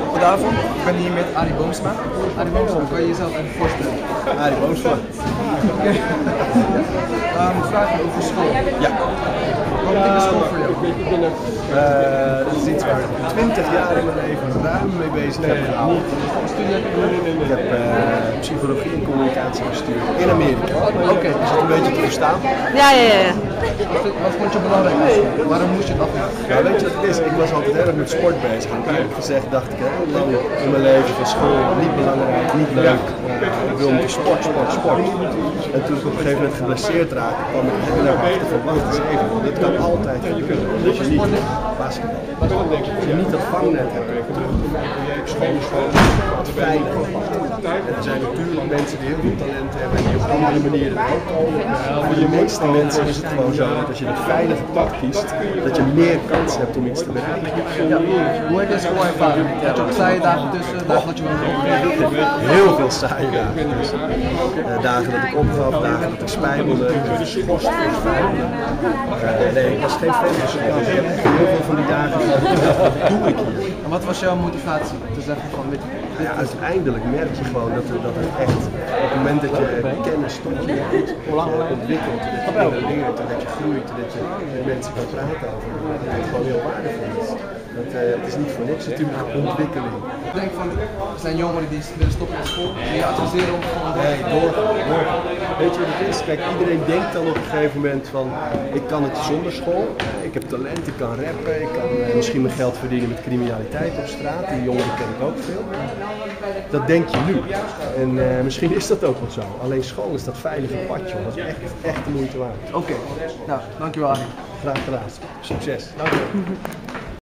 Goedenavond, ik ben hier met Arie Boomsma. Arie Boomsma, kan je jezelf even voorstellen? Arie Boomsma. Vraag je over school. Ja. Wat betekent school voor jou? Dat is iets waar ik 20 jaar in mijn leven ruim mee bezig heb gehouden. Ik heb psychologie en communicatie gestudeerd in Amerika. Oké. Is dat een beetje te verstaan? Ja. Wat vond je belangrijk? Waarom moest je dat doen? Ja, weet je wat het is? Ik was altijd heel erg met sport bezig. En eerlijk gezegd dacht ik heel lang in mijn leven van school, niet belangrijk, niet leuk. Ik wilde sport. En toen ik op een gegeven moment geblesseerd raakte, kwam ik heel erg achter van wacht eens even, dit kan altijd gebeuren. Als je niet basketbal, als je niet dat vangnet hebt, school, wat veilig. En er zijn natuurlijk mensen die heel veel talent hebben en die op andere manieren ook komen. Maar voor de meeste mensen is het gewoon zo dat als je het veilige pad kiest, dat je meer kans hebt om iets te bereiken. Ja. Hoe heb je school ervaren? Had je ook saaie dagen tussen, dagen dat je moet opgeven? Heel veel saaie dagen tussen. Dagen dat ik opgaf, dagen dat ik spijbelde, geschorst voor spijbelen. Nee, ik was geen fan van school. Ik heb heel veel van die dagen gehad. Wat doe ik hier? En wat was jouw motivatie? Te zeggen van dit. Ja, uiteindelijk merk je gewoon dat het echt, op het moment dat je kennis tot je goed ontwikkelt, dat je leert, dat je groeit, dat je met mensen kan praten over, dat het gewoon heel waardevol is. Het is niet voor niks natuurlijk ontwikkeling. Ik denk van, er zijn jongeren die willen stoppen met school, die je adviseren om gewoon door. Weet je wat het is? Kijk, iedereen denkt dan op een gegeven moment van, ik kan het zonder school, ik heb talent, ik kan rappen, ik kan misschien mijn geld verdienen met criminaliteit op straat, die jongeren ken ik ook veel. Dat denk je nu. En misschien is dat ook wel zo. Alleen school is dat veilige padje, dat is echt de moeite waard. Oké. Nou, dankjewel Arie. Graag gedaan. Succes. Dankjewel.